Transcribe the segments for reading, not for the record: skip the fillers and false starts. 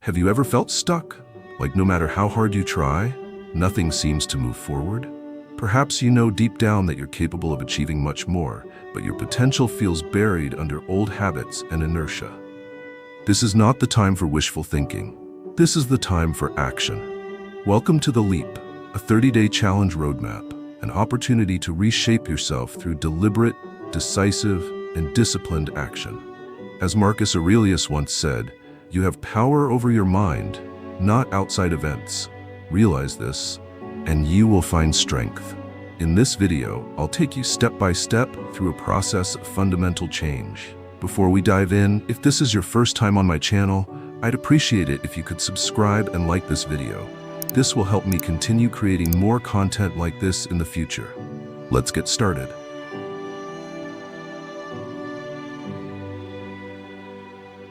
Have you ever felt stuck? Like no matter how hard you try, nothing seems to move forward? Perhaps you know deep down that you're capable of achieving much more, but your potential feels buried under old habits and inertia. This is not the time for wishful thinking. This is the time for action. Welcome to The Leap, a 30-day challenge roadmap, an opportunity to reshape yourself through deliberate, decisive, and disciplined action. As Marcus Aurelius once said, you have power over your mind, not outside events. Realize this, and you will find strength. In this video, I'll take you step by step through a process of fundamental change. Before we dive in, if this is your first time on my channel, I'd appreciate it if you could subscribe and like this video. This will help me continue creating more content like this in the future. Let's get started.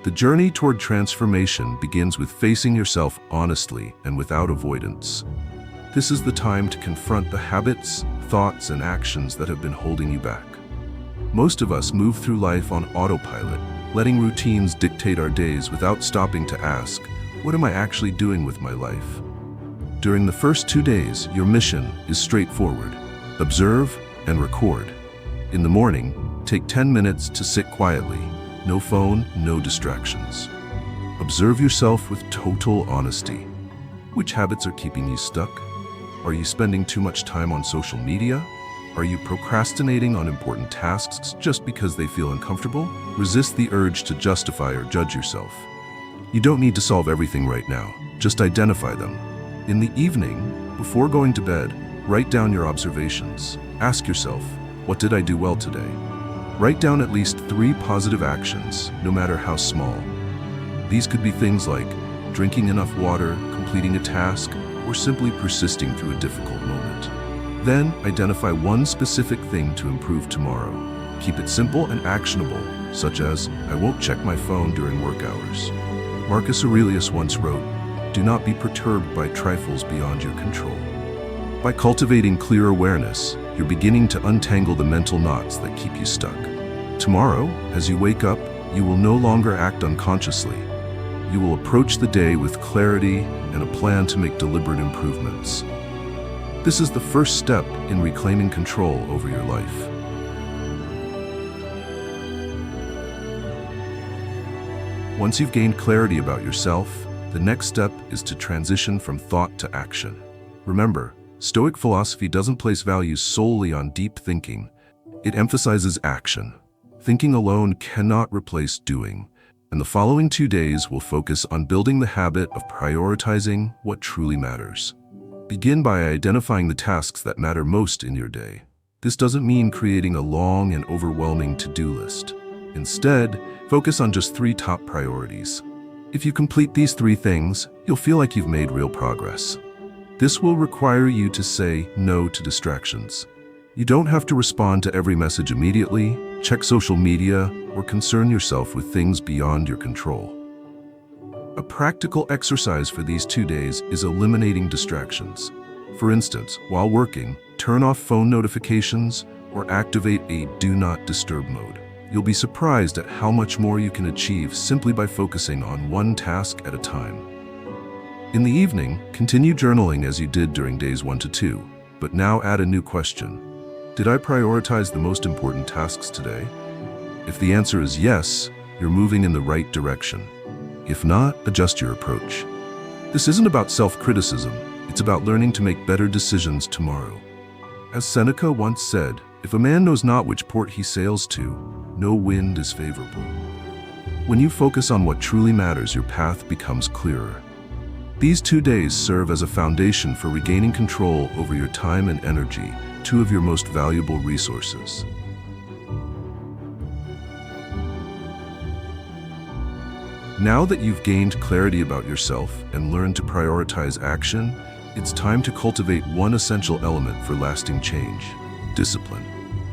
The journey toward transformation begins with facing yourself honestly and without avoidance. This is the time to confront the habits, thoughts, and actions that have been holding you back. Most of us move through life on autopilot, letting routines dictate our days without stopping to ask, what am I actually doing with my life? During the first 2 days, your mission is straightforward. Observe and record. In the morning, take 10 minutes to sit quietly. No phone, no distractions. Observe yourself with total honesty. Which habits are keeping you stuck? Are you spending too much time on social media? Are you procrastinating on important tasks just because they feel uncomfortable? Resist the urge to justify or judge yourself. You don't need to solve everything right now. Just identify them. In the evening, before going to bed, write down your observations. Ask yourself, what did I do well today? Write down at least 3 positive actions, no matter how small. These could be things like drinking enough water, completing a task, or simply persisting through a difficult moment. Then, identify one specific thing to improve tomorrow. Keep it simple and actionable, such as, I won't check my phone during work hours. Marcus Aurelius once wrote, do not be perturbed by trifles beyond your control. By cultivating clear awareness, you're beginning to untangle the mental knots that keep you stuck. Tomorrow, as you wake up, you will no longer act unconsciously. You will approach the day with clarity and a plan to make deliberate improvements. This is the first step in reclaiming control over your life. Once you've gained clarity about yourself, the next step is to transition from thought to action. Remember, Stoic philosophy doesn't place value solely on deep thinking. It emphasizes action. Thinking alone cannot replace doing, and the following 2 days will focus on building the habit of prioritizing what truly matters. Begin by identifying the tasks that matter most in your day. This doesn't mean creating a long and overwhelming to-do list. Instead, focus on just 3 top priorities. If you complete these 3 things, you'll feel like you've made real progress. This will require you to say no to distractions. You don't have to respond to every message immediately, check social media, or concern yourself with things beyond your control. A practical exercise for these 2 days is eliminating distractions. For instance, while working, turn off phone notifications or activate a do not disturb mode. You'll be surprised at how much more you can achieve simply by focusing on one task at a time. In the evening, continue journaling as you did during days 1 to 2, but now add a new question. Did I prioritize the most important tasks today? If the answer is yes, you're moving in the right direction. If not, adjust your approach. This isn't about self-criticism, it's about learning to make better decisions tomorrow. As Seneca once said, if a man knows not which port he sails to, no wind is favorable. When you focus on what truly matters, your path becomes clearer. These 2 days serve as a foundation for regaining control over your time and energy, 2 of your most valuable resources. Now that you've gained clarity about yourself and learned to prioritize action, it's time to cultivate one essential element for lasting change: discipline.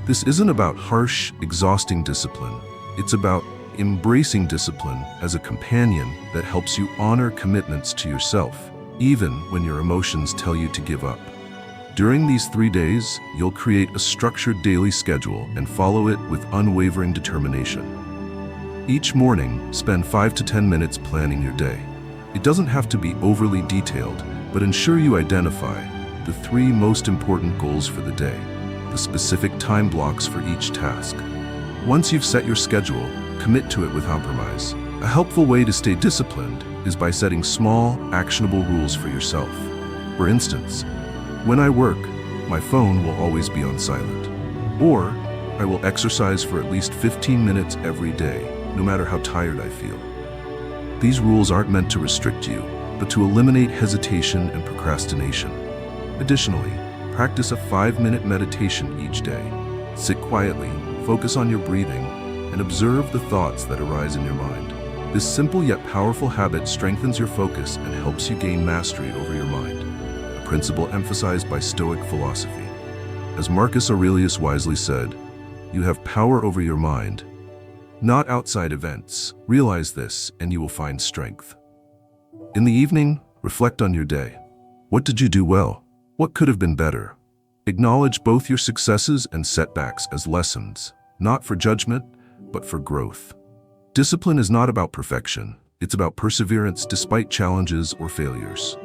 This isn't about harsh, exhausting discipline. It's about embracing discipline as a companion that helps you honor commitments to yourself, even when your emotions tell you to give up. During these 3 days, you'll create a structured daily schedule and follow it with unwavering determination. Each morning, spend 5 to 10 minutes planning your day. It doesn't have to be overly detailed, but ensure you identify the 3 most important goals for the day, the specific time blocks for each task. Once you've set your schedule, commit to it with compromise. A helpful way to stay disciplined is by setting small, actionable rules for yourself. For instance, when I work, my phone will always be on silent. Or, I will exercise for at least 15 minutes every day, no matter how tired I feel. These rules aren't meant to restrict you, but to eliminate hesitation and procrastination. Additionally, practice a 5-minute meditation each day. Sit quietly, focus on your breathing, and observe the thoughts that arise in your mind. This simple yet powerful habit strengthens your focus and helps you gain mastery over your mind, a principle emphasized by Stoic philosophy. As Marcus Aurelius wisely said, "You have power over your mind, not outside events. Realize this, and you will find strength." In the evening, reflect on your day. What did you do well? What could have been better? Acknowledge both your successes and setbacks as lessons, not for judgment, but for growth. Discipline is not about perfection. It's about perseverance despite challenges or failures.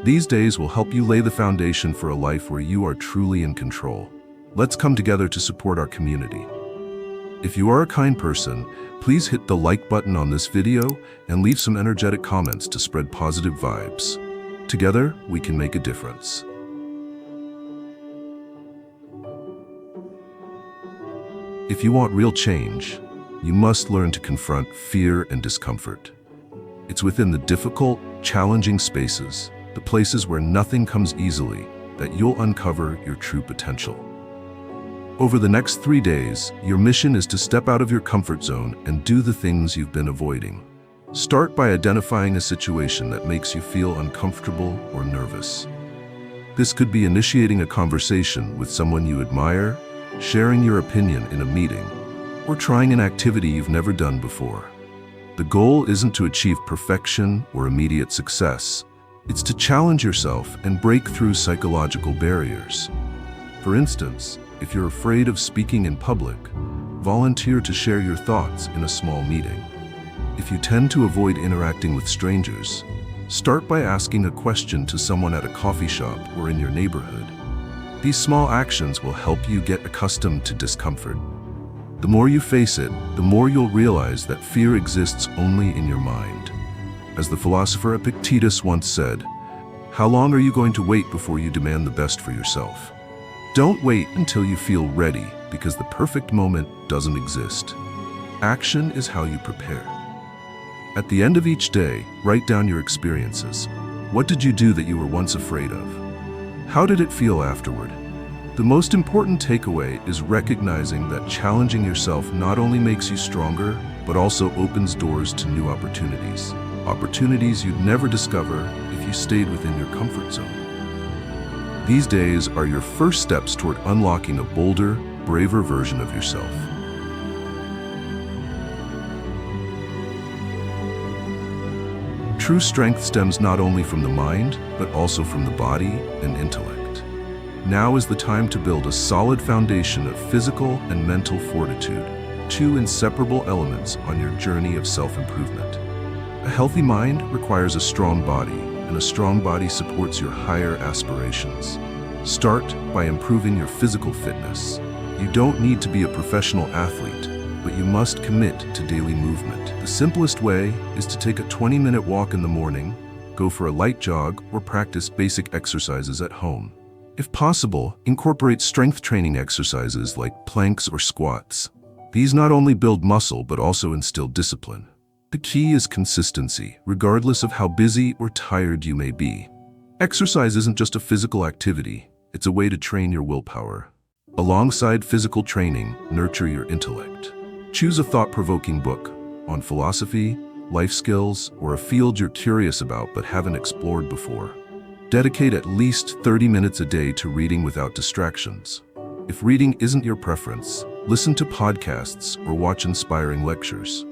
These days will help you lay the foundation for a life where you are truly in control. Let's come together to support our community. If you are a kind person, please hit the like button on this video and leave some energetic comments to spread positive vibes. Together, we can make a difference. If you want real change, you must learn to confront fear and discomfort. It's within the difficult, challenging spaces, the places where nothing comes easily, that you'll uncover your true potential. Over the next 3 days, your mission is to step out of your comfort zone and do the things you've been avoiding. Start by identifying a situation that makes you feel uncomfortable or nervous. This could be initiating a conversation with someone you admire, sharing your opinion in a meeting, or trying an activity you've never done before. The goal isn't to achieve perfection or immediate success. It's to challenge yourself and break through psychological barriers. For instance, if you're afraid of speaking in public, volunteer to share your thoughts in a small meeting. If you tend to avoid interacting with strangers, start by asking a question to someone at a coffee shop or in your neighborhood. These small actions will help you get accustomed to discomfort. The more you face it, the more you'll realize that fear exists only in your mind. As the philosopher Epictetus once said, "How long are you going to wait before you demand the best for yourself?" Don't wait until you feel ready, because the perfect moment doesn't exist. Action is how you prepare. At the end of each day, write down your experiences. What did you do that you were once afraid of? How did it feel afterward? The most important takeaway is recognizing that challenging yourself not only makes you stronger, but also opens doors to new opportunities. Opportunities you'd never discover if you stayed within your comfort zone. These days are your first steps toward unlocking a bolder, braver version of yourself. True strength stems not only from the mind, but also from the body and intellect. Now is the time to build a solid foundation of physical and mental fortitude, 2 inseparable elements on your journey of self-improvement. A healthy mind requires a strong body, and a strong body supports your higher aspirations. Start by improving your physical fitness. You don't need to be a professional athlete, but you must commit to daily movement. The simplest way is to take a 20-minute walk in the morning, go for a light jog, or practice basic exercises at home. If possible, incorporate strength training exercises like planks or squats. These not only build muscle, but also instill discipline. The key is consistency, regardless of how busy or tired you may be. Exercise isn't just a physical activity, it's a way to train your willpower. Alongside physical training, nurture your intellect. Choose a thought-provoking book on philosophy, life skills, or a field you're curious about but haven't explored before. Dedicate at least 30 minutes a day to reading without distractions. If reading isn't your preference, listen to podcasts or watch inspiring lectures.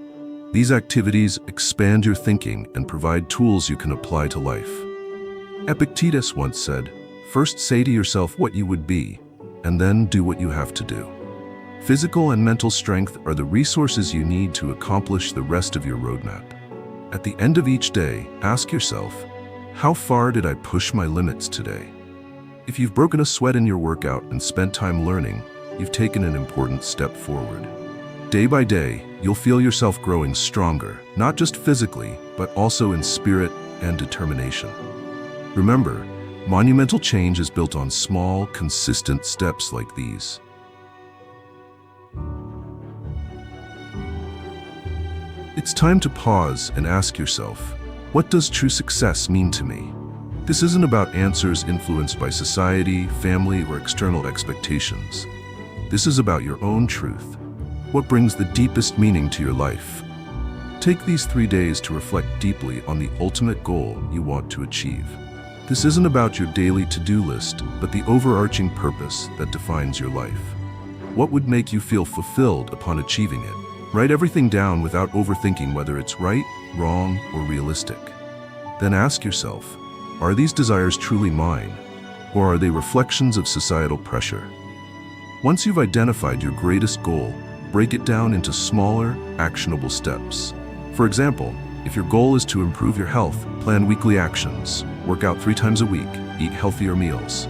These activities expand your thinking and provide tools you can apply to life. Epictetus once said, "First say to yourself what you would be, and then do what you have to do." Physical and mental strength are the resources you need to accomplish the rest of your roadmap. At the end of each day, ask yourself, how far did I push my limits today? If you've broken a sweat in your workout and spent time learning, you've taken an important step forward. Day by day, you'll feel yourself growing stronger, not just physically, but also in spirit and determination. Remember, monumental change is built on small, consistent steps like these. It's time to pause and ask yourself, what does true success mean to me? This isn't about answers influenced by society, family, or external expectations. This is about your own truth. What brings the deepest meaning to your life? Take these 3 days to reflect deeply on the ultimate goal you want to achieve. This isn't about your daily to-do list, but the overarching purpose that defines your life. What would make you feel fulfilled upon achieving it? Write everything down without overthinking whether it's right, wrong, or realistic. Then ask yourself, are these desires truly mine, or are they reflections of societal pressure? Once you've identified your greatest goal, break it down into smaller, actionable steps. For example, if your goal is to improve your health, plan weekly actions, work out 3 times a week, eat healthier meals.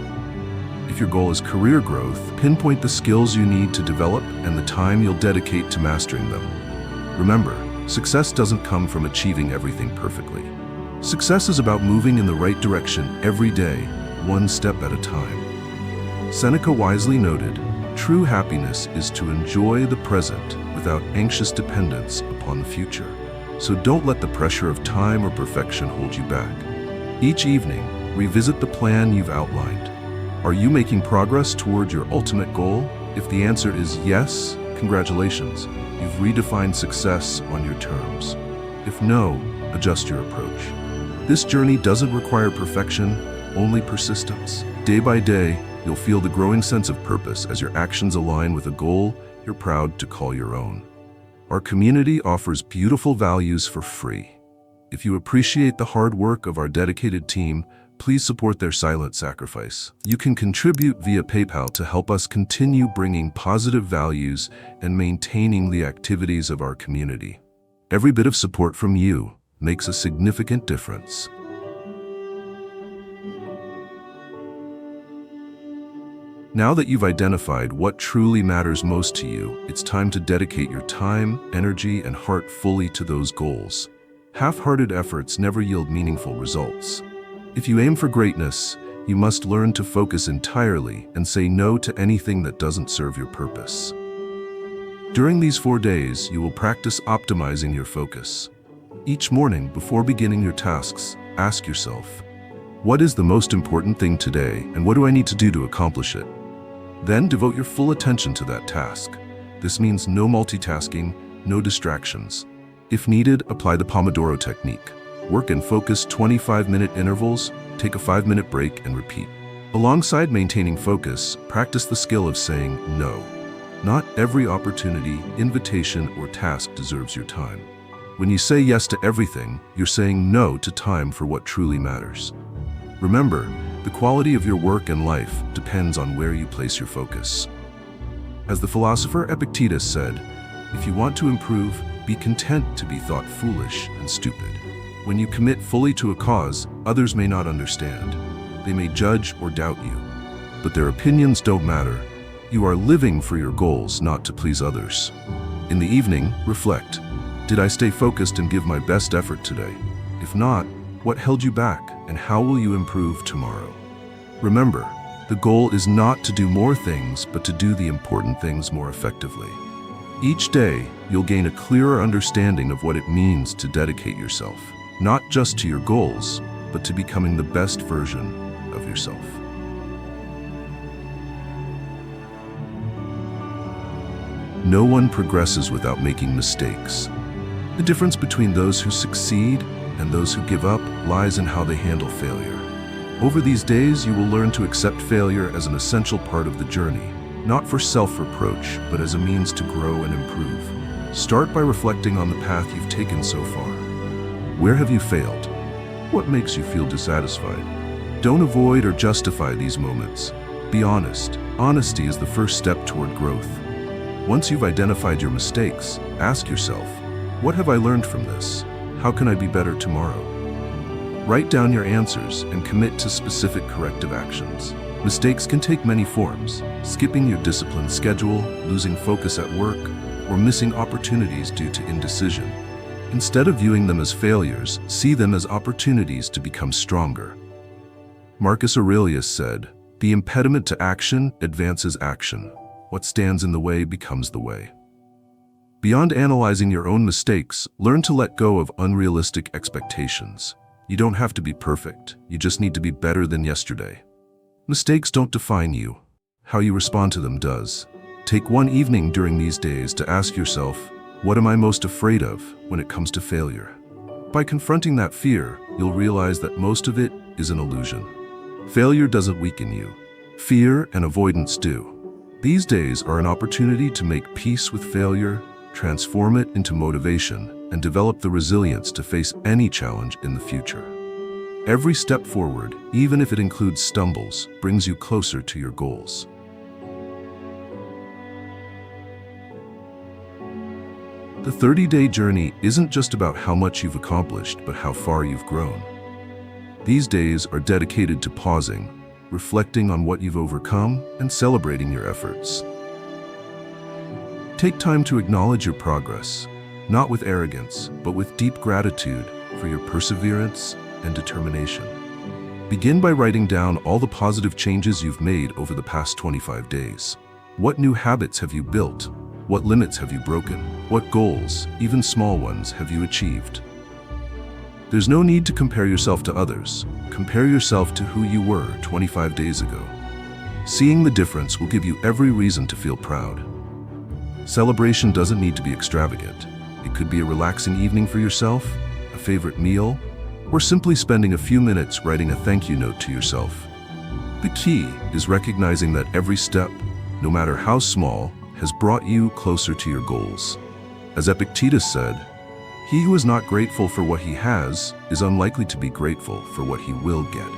If your goal is career growth, pinpoint the skills you need to develop and the time you'll dedicate to mastering them. Remember, success doesn't come from achieving everything perfectly. Success is about moving in the right direction every day, one step at a time. Seneca wisely noted, true happiness is to enjoy the present without anxious dependence upon the future. So don't let the pressure of time or perfection hold you back. Each evening, revisit the plan you've outlined. Are you making progress toward your ultimate goal? If the answer is yes, congratulations. You've redefined success on your terms. If no, adjust your approach. This journey doesn't require perfection, only persistence. Day by day, you'll feel the growing sense of purpose as your actions align with a goal you're proud to call your own. Our community offers beautiful values for free. If you appreciate the hard work of our dedicated team, please support their silent sacrifice. You can contribute via PayPal to help us continue bringing positive values and maintaining the activities of our community. Every bit of support from you makes a significant difference. Now that you've identified what truly matters most to you, it's time to dedicate your time, energy, and heart fully to those goals. Half-hearted efforts never yield meaningful results. If you aim for greatness, you must learn to focus entirely and say no to anything that doesn't serve your purpose. During these 4 days, you will practice optimizing your focus. Each morning, before beginning your tasks, ask yourself, what is the most important thing today, and what do I need to do to accomplish it? Then devote your full attention to that task. This means no multitasking, no distractions. If needed, apply the Pomodoro technique. Work and focus 25-minute intervals, take a 5-minute break, and repeat. Alongside maintaining focus, practice the skill of saying no. Not every opportunity, invitation, or task deserves your time. When you say yes to everything, you're saying no to time for what truly matters. Remember, the quality of your work and life depends on where you place your focus. As the philosopher Epictetus said, if you want to improve, be content to be thought foolish and stupid. When you commit fully to a cause, others may not understand. They may judge or doubt you. But their opinions don't matter. You are living for your goals, not to please others. In the evening, reflect. Did I stay focused and give my best effort today? If not, what held you back, and how will you improve tomorrow? Remember, the goal is not to do more things, but to do the important things more effectively. Each day, you'll gain a clearer understanding of what it means to dedicate yourself, not just to your goals, but to becoming the best version of yourself. No one progresses without making mistakes. The difference between those who succeed and those who give up lies in how they handle failure. Over these days, you will learn to accept failure as an essential part of the journey, not for self-reproach, but as a means to grow and improve. Start by reflecting on the path you've taken so far. Where have you failed? What makes you feel dissatisfied? Don't avoid or justify these moments. Be honest. Honesty is the first step toward growth. Once you've identified your mistakes, ask yourself, what have I learned from this? How can I be better tomorrow? Write down your answers and commit to specific corrective actions. Mistakes can take many forms: skipping your disciplined schedule, losing focus at work, or missing opportunities due to indecision. Instead of viewing them as failures, see them as opportunities to become stronger. Marcus Aurelius said, "The impediment to action advances action. What stands in the way becomes the way." Beyond analyzing your own mistakes, learn to let go of unrealistic expectations. You don't have to be perfect, you just need to be better than yesterday. Mistakes don't define you. How you respond to them does. Take one evening during these days to ask yourself, what am I most afraid of when it comes to failure? By confronting that fear, you'll realize that most of it is an illusion. Failure doesn't weaken you. Fear and avoidance do. These days are an opportunity to make peace with failure, transform it into motivation, and develop the resilience to face any challenge in the future. Every step forward, even if it includes stumbles, brings you closer to your goals. The 30-day journey isn't just about how much you've accomplished, but how far you've grown. These days are dedicated to pausing, reflecting on what you've overcome, and celebrating your efforts. Take time to acknowledge your progress, not with arrogance, but with deep gratitude for your perseverance and determination. Begin by writing down all the positive changes you've made over the past 25 days. What new habits have you built? What limits have you broken? What goals, even small ones, have you achieved? There's no need to compare yourself to others. Compare yourself to who you were 25 days ago. Seeing the difference will give you every reason to feel proud. Celebration doesn't need to be extravagant. It could be a relaxing evening for yourself, a favorite meal, or simply spending a few minutes writing a thank you note to yourself. The key is recognizing that every step, no matter how small, has brought you closer to your goals. As Epictetus said, "He who is not grateful for what he has is unlikely to be grateful for what he will get."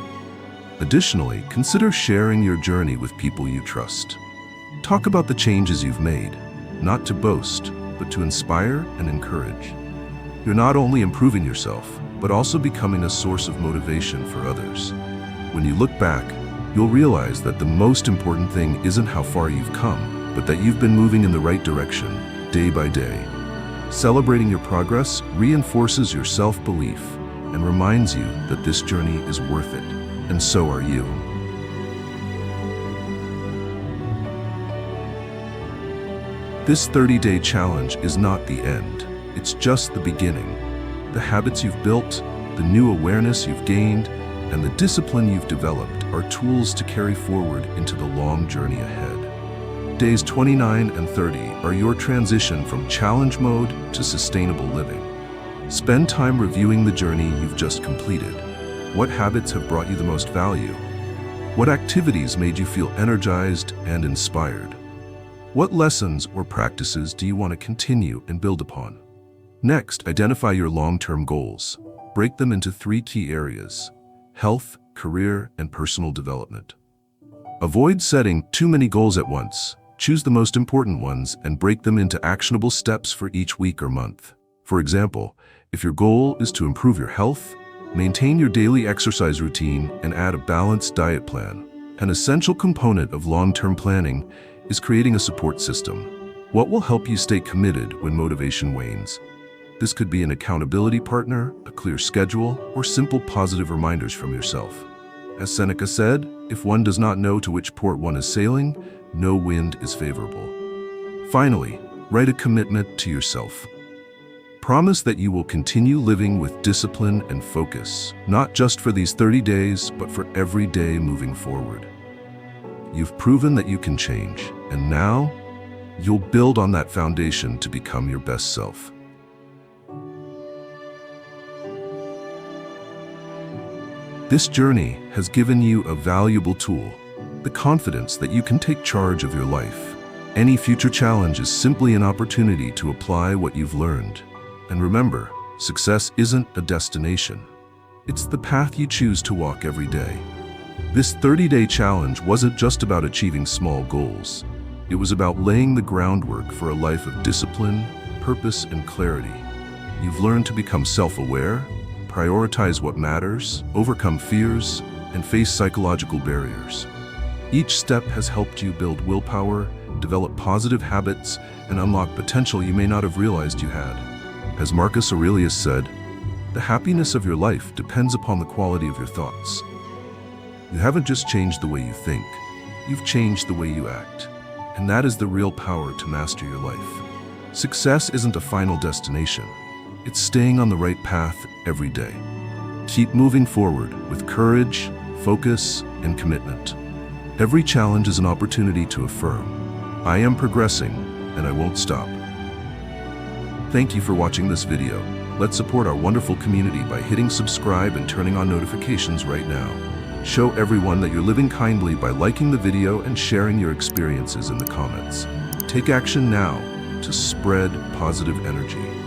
Additionally, consider sharing your journey with people you trust. Talk about the changes you've made, not to boast, but to inspire and encourage. You're not only improving yourself, but also becoming a source of motivation for others. When you look back, you'll realize that the most important thing isn't how far you've come, but that you've been moving in the right direction, day by day. Celebrating your progress reinforces your self-belief and reminds you that this journey is worth it, and so are you. This 30-day challenge is not the end. It's just the beginning. The habits you've built, the new awareness you've gained, and the discipline you've developed are tools to carry forward into the long journey ahead. Days 29 and 30 are your transition from challenge mode to sustainable living. Spend time reviewing the journey you've just completed. What habits have brought you the most value? What activities made you feel energized and inspired? What lessons or practices do you want to continue and build upon? Next, identify your long-term goals. Break them into 3 key areas: health, career, and personal development. Avoid setting too many goals at once. Choose the most important ones and break them into actionable steps for each week or month. For example, if your goal is to improve your health, maintain your daily exercise routine and add a balanced diet plan. An essential component of long-term planning is creating a support system. What will help you stay committed when motivation wanes? This could be an accountability partner, a clear schedule, or simple positive reminders from yourself. As Seneca said, if one does not know to which port one is sailing, no wind is favorable. Finally, write a commitment to yourself. Promise that you will continue living with discipline and focus, not just for these 30 days, but for every day moving forward. You've proven that you can change, and now you'll build on that foundation to become your best self. This journey has given you a valuable tool, the confidence that you can take charge of your life. Any future challenge is simply an opportunity to apply what you've learned. And remember, success isn't a destination. It's the path you choose to walk every day. This 30-day challenge wasn't just about achieving small goals. It was about laying the groundwork for a life of discipline, purpose, and clarity. You've learned to become self-aware, prioritize what matters, overcome fears, and face psychological barriers. Each step has helped you build willpower, develop positive habits, and unlock potential you may not have realized you had. As Marcus Aurelius said, the happiness of your life depends upon the quality of your thoughts. You haven't just changed the way you think, you've changed the way you act. And that is the real power to master your life. Success isn't a final destination. It's staying on the right path every day. Keep moving forward with courage, focus, and commitment. Every challenge is an opportunity to affirm, I am progressing, and I won't stop. Thank you for watching this video. Let's support our wonderful community by hitting subscribe and turning on notifications right now. Show everyone that you're living kindly by liking the video and sharing your experiences in the comments. Take action now to spread positive energy.